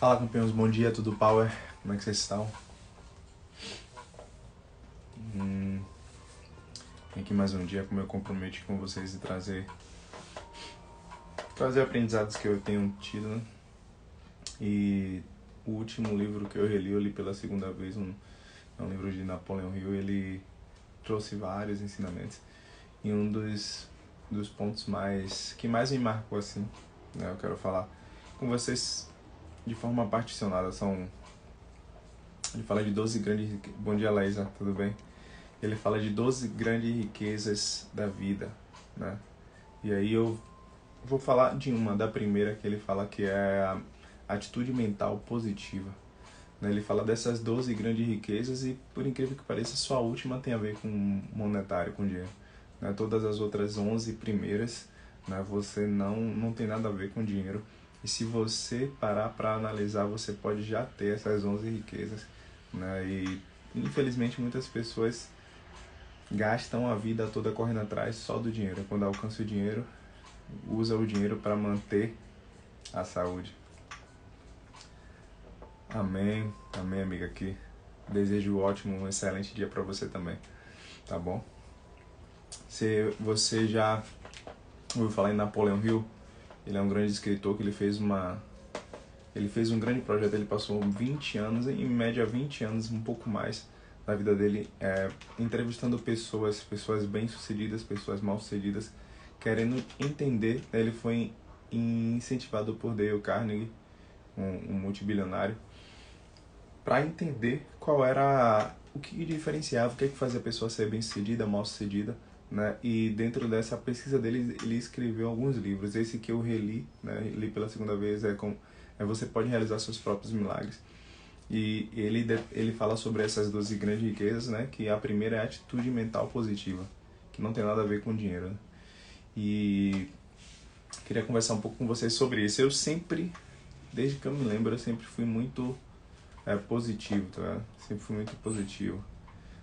Fala, campeões, bom dia, tudo power? Como é que vocês estão? Aqui mais um dia, como eu comprometi com vocês de trazer aprendizados que eu tenho tido, né? E o último livro que eu li pela segunda vez, é um livro de Napoleão Hill. Ele trouxe vários ensinamentos, e um dos pontos que mais me marcou, assim, né, eu quero falar com vocês de forma particionada. Ele fala de 12 grandes... Bom dia, Laísa, tudo bem? Ele fala de 12 grandes riquezas da vida, né? E aí eu vou falar da primeira, que ele fala que é a atitude mental positiva, né? Ele fala dessas 12 grandes riquezas e, por incrível que pareça, só a última tem a ver com monetário, com dinheiro, né? Todas as outras 11 primeiras, né, você não tem nada a ver com dinheiro. E se você parar para analisar, você pode já ter essas 11 riquezas, né? E infelizmente muitas pessoas gastam a vida toda correndo atrás só do dinheiro. Quando alcança o dinheiro, usa o dinheiro para manter a saúde. Amém, amém, amiga, aqui. Desejo um excelente dia para você também, tá bom? Se você já ouviu falar em Napoleão Hill, ele é um grande escritor que ele fez um grande projeto. Ele passou 20 anos, em média 20 anos, um pouco mais da vida dele, entrevistando pessoas bem-sucedidas, pessoas mal-sucedidas, querendo entender. Ele foi incentivado por Dale Carnegie, um multibilionário, para entender qual era o que diferenciava, o que fazia a pessoa ser bem-sucedida, mal-sucedida, né? E dentro dessa pesquisa dele, ele escreveu alguns livros. Esse que eu reli, né, li pela segunda vez, Você Pode Realizar Seus Próprios Milagres. E ele fala sobre essas 12 grandes riquezas, né? Que a primeira é a atitude mental positiva, que não tem nada a ver com dinheiro, né? E queria conversar um pouco com vocês sobre isso. Eu sempre, desde que eu me lembro, eu sempre fui muito positivo, tá vendo? Sempre fui muito positivo.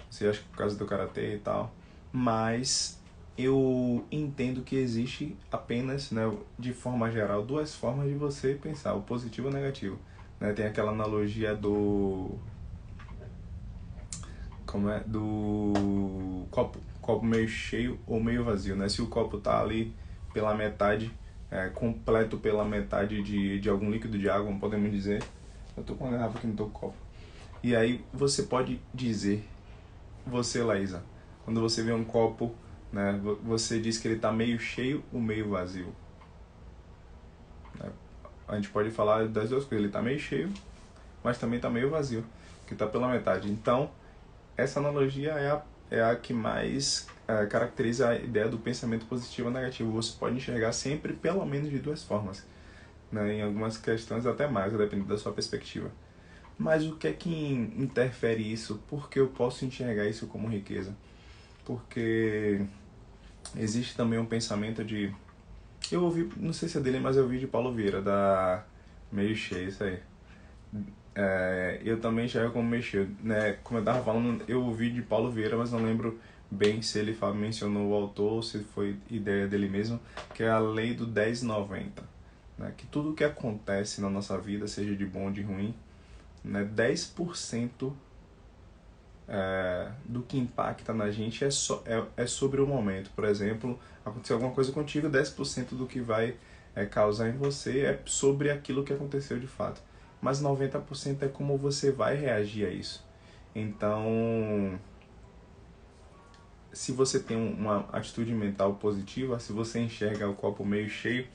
Você acha que por causa do karatê e tal, mas eu entendo que existe apenas, né, de forma geral, duas formas de você pensar, o positivo e o negativo, né? Tem aquela analogia do copo meio cheio ou meio vazio, né? Se o copo tá ali pela metade, completo pela metade de algum líquido de água, podemos dizer. Eu tô com uma garrafa aqui no teu copo. E aí você pode dizer, você, Laísa, quando você vê um copo, né, você diz que ele tá meio cheio ou meio vazio, né? A gente pode falar das duas coisas. Ele tá meio cheio, mas também tá meio vazio, que tá pela metade. Então, essa analogia é a que mais caracteriza a ideia do pensamento positivo ou negativo. Você pode enxergar sempre pelo menos de duas formas, né? Em algumas questões até mais, dependendo da sua perspectiva. Mas o que é que interfere isso? Por que eu posso enxergar isso como riqueza? Porque existe também um pensamento de... Eu ouvi, não sei se é dele, mas eu ouvi de Paulo Vieira, da Meio Cheio, isso aí. Eu também enxergo como meio cheio, né? Como eu tava falando, eu ouvi de Paulo Vieira, mas não lembro bem se ele mencionou o autor ou se foi ideia dele mesmo, que é a lei do 10/90, né? Que tudo que acontece na nossa vida, seja de bom ou de ruim, né, 10% do que impacta na gente é sobre o momento. Por exemplo, aconteceu alguma coisa contigo, 10% do que vai causar em você é sobre aquilo que aconteceu de fato. Mas 90% é como você vai reagir a isso. Então, se você tem uma atitude mental positiva, se você enxerga o copo meio cheio,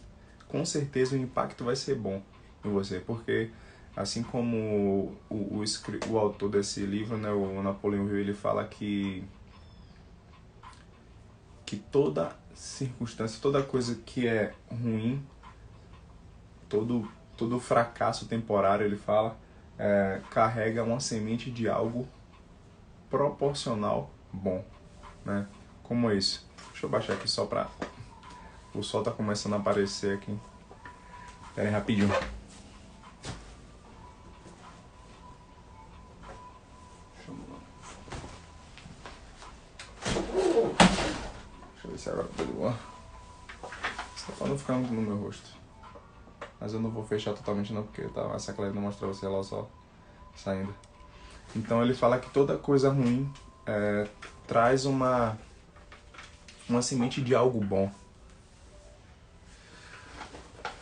com certeza o impacto vai ser bom em você, porque assim como o autor desse livro, né, o Napoleão Hill, ele fala que toda circunstância, toda coisa que é ruim, todo fracasso temporário, ele fala, carrega uma semente de algo proporcional bom, né? Como isso. Deixa eu baixar aqui só pra... O sol tá começando a aparecer aqui. Pera aí, rapidinho. Deixa eu ver se agora tá de boa. Só pra não ficar no meu rosto. Mas eu não vou fechar totalmente não, porque tá, essa clareza não mostra você lá só saindo. Então ele fala que toda coisa ruim traz uma semente de algo bom.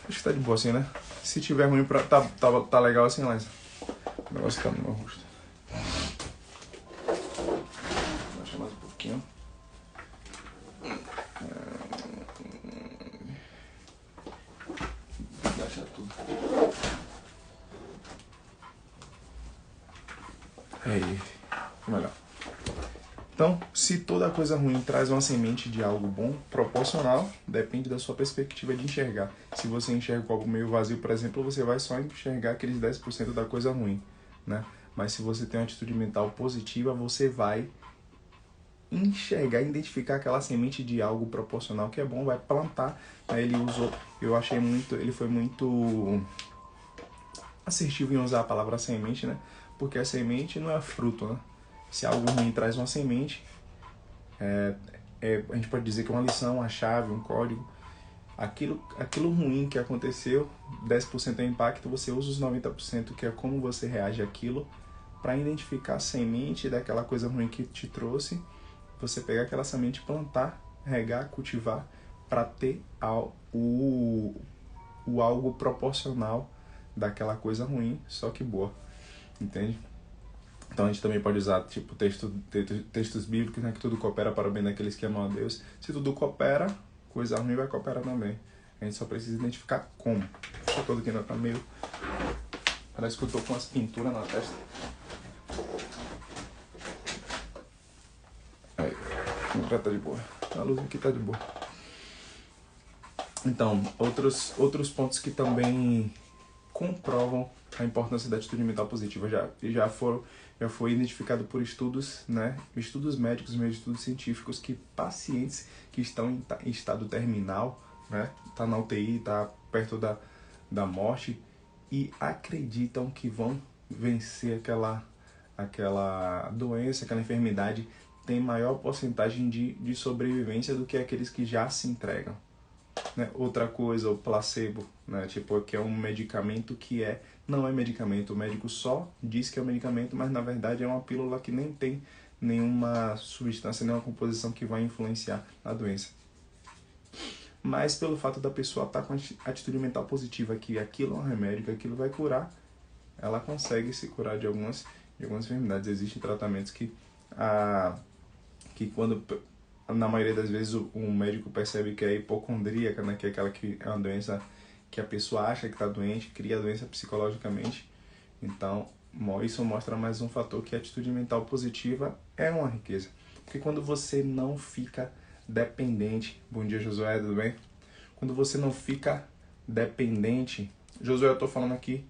Acho que tá de boa assim, né? Se tiver ruim, tá legal assim, mas o negócio tá no meu rosto. Vou baixar mais um pouquinho. Baixar tudo. Aí, melhor. Então, se toda coisa ruim traz uma semente de algo bom, proporcional, depende da sua perspectiva de enxergar. Se você enxerga algo meio vazio, por exemplo, você vai só enxergar aqueles 10% da coisa ruim, né? Mas se você tem uma atitude mental positiva, você vai enxergar, identificar aquela semente de algo proporcional que é bom, vai plantar. Aí ele usou, ele foi muito assertivo em usar a palavra semente, né? Porque a semente não é fruto, né? Se algo ruim traz uma semente, a gente pode dizer que é uma lição, uma chave, um código. Aquilo ruim que aconteceu, 10% é impacto, você usa os 90%, que é como você reage àquilo, para identificar a semente daquela coisa ruim que te trouxe, você pegar aquela semente, plantar, regar, cultivar, para ter o algo proporcional daquela coisa ruim, só que boa, entende? Então a gente também pode usar tipo textos bíblicos, né, que tudo coopera para o bem daqueles que amam a Deus. Se tudo coopera, coisa ruim vai cooperar também. A gente só precisa identificar como. Deixa todo aqui ainda tá meio... Parece que eu tô com umas pinturas na testa. Aí, já tá de boa. A luz aqui tá de boa. Então, outros pontos que também comprovam a importância da atitude mental positiva já foi identificado por estudos, né, estudos médicos, mesmo estudos científicos, que pacientes que estão em estado terminal, né, tá na UTI, tá perto da morte e acreditam que vão vencer aquela doença, aquela enfermidade, tem maior porcentagem de sobrevivência do que aqueles que já se entregam. Né? Outra coisa, o placebo, né? Tipo, que é um medicamento que não é medicamento. O médico só diz que é um medicamento, mas na verdade é uma pílula que nem tem nenhuma substância, nenhuma composição que vai influenciar na doença. Mas pelo fato da pessoa estar com atitude mental positiva, que aquilo é um remédio, que aquilo vai curar, ela consegue se curar de algumas enfermidades. Existem tratamentos que quando... Na maioria das vezes o médico percebe que é hipocondríaca, né? Que é uma doença que a pessoa acha que está doente, cria a doença psicologicamente. Então, isso mostra mais um fator que a atitude mental positiva é uma riqueza. Porque quando você não fica dependente... Bom dia, Josué, tudo bem? Quando você não fica dependente... Josué, eu estou falando aqui...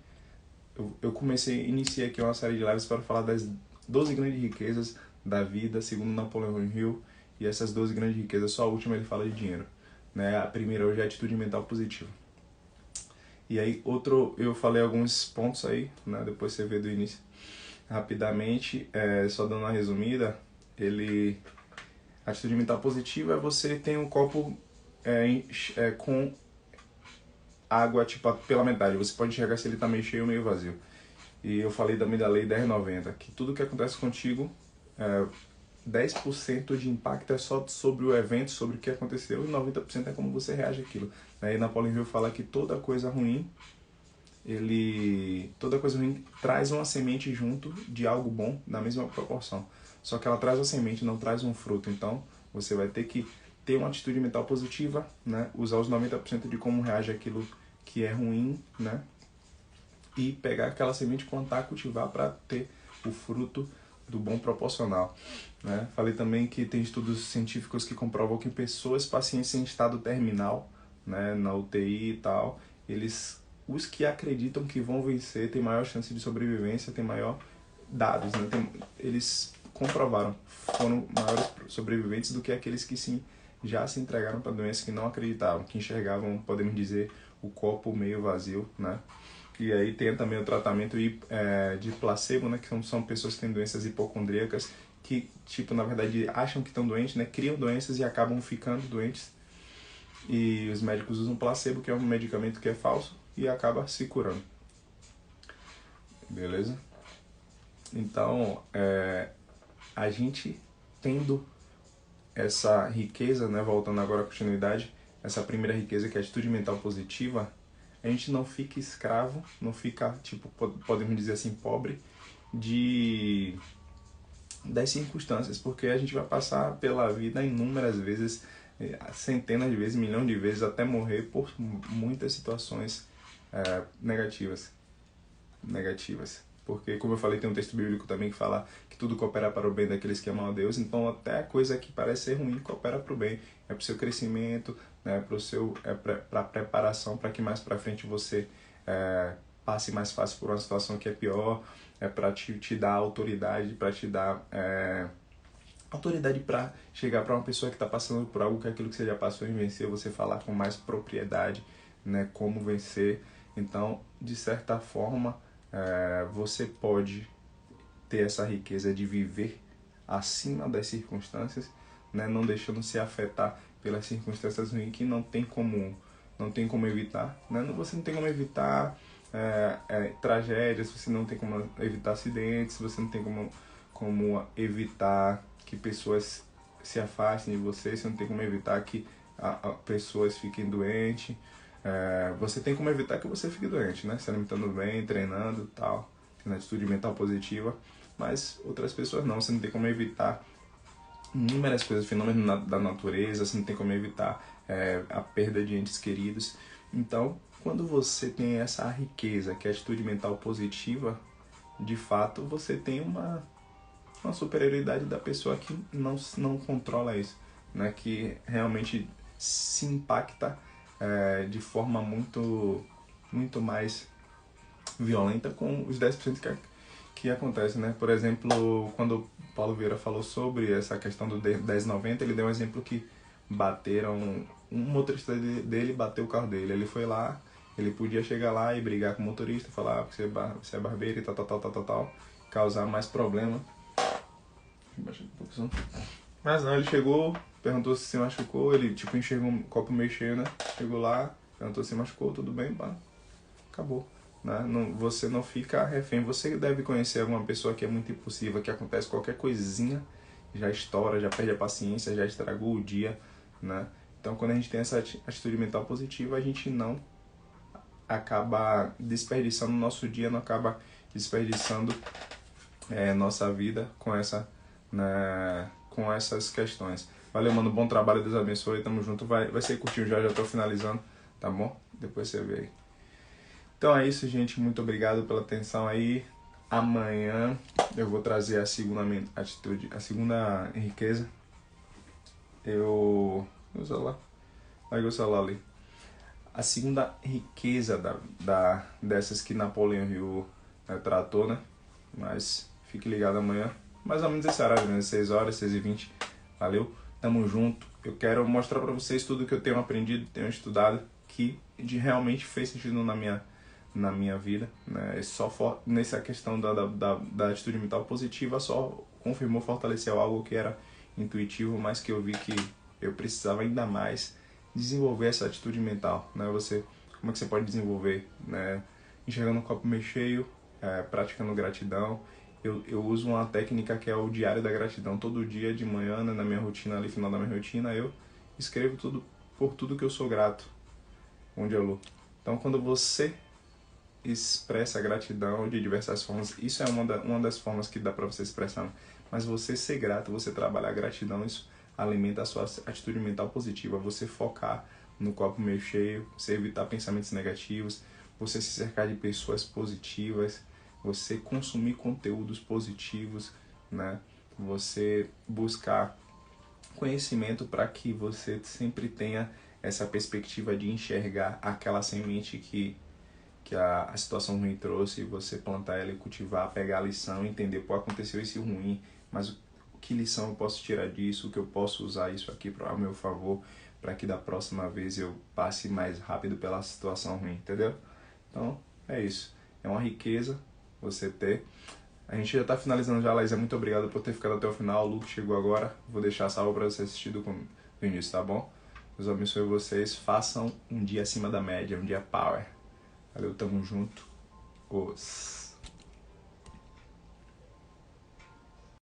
Eu iniciei aqui uma série de lives para falar das 12 grandes riquezas da vida, segundo Napoleão Hill. E essas 12 grandes riquezas, só a última ele fala de dinheiro, né? A primeira hoje é a atitude mental positiva. E aí, eu falei alguns pontos aí, né? Depois você vê do início. Rapidamente, só dando uma resumida, a atitude mental positiva é você ter um copo com água, tipo, pela metade. Você pode enxergar se ele tá meio cheio ou meio vazio. E eu falei também da lei 10/90, que tudo que acontece contigo... 10% de impacto é só sobre o evento, sobre o que aconteceu, e 90% é como você reage àquilo. Aí Napoleão Hill fala que toda coisa ruim traz uma semente junto de algo bom na mesma proporção. Só que ela traz a semente, não traz um fruto. Então você vai ter que ter uma atitude mental positiva, né? Usar os 90% de como reage àquilo que é ruim, né? E pegar aquela semente, plantar, cultivar para ter o fruto do bom proporcional, né? Falei também que tem estudos científicos que comprovam que pacientes em estado terminal, né, na UTI e tal, os que acreditam que vão vencer têm maior chance de sobrevivência, têm maior dados, né? Eles comprovaram, foram maiores sobreviventes do que aqueles que já se entregaram para a doença, que não acreditavam, que enxergavam, podemos dizer, o copo meio vazio, né? E aí tem também o tratamento de placebo, né? Que são pessoas que têm doenças hipocondríacas, que, tipo, na verdade, acham que estão doentes, né? Criam doenças e acabam ficando doentes. E os médicos usam placebo, que é um medicamento que é falso, e acaba se curando. Beleza? Então, a gente tendo essa riqueza, né, voltando agora à continuidade, essa primeira riqueza que é a atitude mental positiva, a gente não fica escravo, não fica, tipo, podemos dizer assim, pobre das circunstâncias, porque a gente vai passar pela vida inúmeras vezes, centenas de vezes, milhões de vezes, até morrer por muitas situações negativas. Porque, como eu falei, tem um texto bíblico também que fala que tudo coopera para o bem daqueles que amam a Deus. Então, até a coisa que parece ser ruim coopera para o bem. É para o seu crescimento, né? Para a preparação, para que mais para frente você passe mais fácil por uma situação que é pior. É para te dar autoridade, para te dar autoridade para chegar para uma pessoa que está passando por algo que aquilo que você já passou em vencer, você falar com mais propriedade, né? Como vencer. Então, de certa forma, você pode ter essa riqueza de viver acima das circunstâncias, né? Não deixando se afetar pelas circunstâncias ruins que não tem como evitar, né? Você não tem como evitar tragédias, você não tem como evitar acidentes, você não tem como evitar que pessoas se afastem de você não tem como evitar que pessoas fiquem doentes. Você tem como evitar que você fique doente, né? Se alimentando bem, treinando e tal, tendo atitude mental positiva, mas outras pessoas não. Você não tem como evitar inúmeras coisas, fenômenos da natureza, você não tem como evitar a perda de entes queridos. Então, quando você tem essa riqueza, que é a atitude mental positiva, de fato você tem uma superioridade da pessoa que não controla isso, né? Que realmente se impacta de forma muito mais violenta com os 10% que acontece, né? Por exemplo, quando o Paulo Vieira falou sobre essa questão do 1090, ele deu um exemplo que bateram, um motorista dele bateu o carro dele, ele foi lá, ele podia chegar lá e brigar com o motorista, falar que você é barbeiro e tal, causar mais problema. Mas não, ele chegou, perguntou se machucou, ele tipo enxergou um copo meio cheio, né? Chegou lá, perguntou se machucou, tudo bem, pá, acabou. Né? Você não fica refém, você deve conhecer alguma pessoa que é muito impulsiva, que acontece qualquer coisinha, já estoura, já perde a paciência, já estragou o dia, né? Então quando a gente tem essa atitude mental positiva, a gente não acaba desperdiçando o nosso dia, não acaba desperdiçando nossa vida com com essas questões. Valeu, mano, bom trabalho, Deus abençoe, tamo junto, vai ser curtinho já tô finalizando, tá bom? Depois você vê aí. Então é isso, gente, muito obrigado pela atenção aí. Amanhã eu vou trazer a segunda atitude, a segunda riqueza. Meu celular, larguei o celular ali. A segunda riqueza dessas que Napoleão Hill tratou, né? Mas fique ligado amanhã, mais ou menos esse horário, né? 6 horas, 6h20. Valeu, tamo junto. Eu quero mostrar pra vocês tudo que eu tenho aprendido, tenho estudado, que realmente fez sentido na minha vida, né? Só nessa questão da atitude mental positiva, só confirmou, fortaleceu algo que era intuitivo, mas que eu vi que eu precisava ainda mais desenvolver essa atitude mental, né? Como é que você pode desenvolver, né? Enxergando o copo meio cheio, praticando gratidão. Eu uso uma técnica que é o diário da gratidão. Todo dia de manhã, né, na minha rotina, ali, final da minha rotina, eu escrevo por tudo que eu sou grato, onde eu luto. Então, quando você expressa a gratidão de diversas formas, isso é uma das formas que dá para você expressar. Mas você ser grato, você trabalhar a gratidão, isso alimenta a sua atitude mental positiva. Você focar no copo meio cheio, você evitar pensamentos negativos, você se cercar de pessoas positivas, você consumir conteúdos positivos, né? Você buscar conhecimento para que você sempre tenha essa perspectiva de enxergar aquela semente que a situação ruim trouxe, você plantar ela e cultivar, pegar a lição, entender, pô, aconteceu esse ruim, mas que lição eu posso tirar disso, que eu posso usar isso aqui ao meu favor, para que da próxima vez eu passe mais rápido pela situação ruim, entendeu? Então, é isso. É uma riqueza você ter. A gente já está finalizando já, Laísa, muito obrigado por ter ficado até o final. O Luke chegou agora, vou deixar salvo para você assistir do início, tá bom? Deus abençoe vocês, façam um dia acima da média, um dia power. Valeu, tamo junto. Os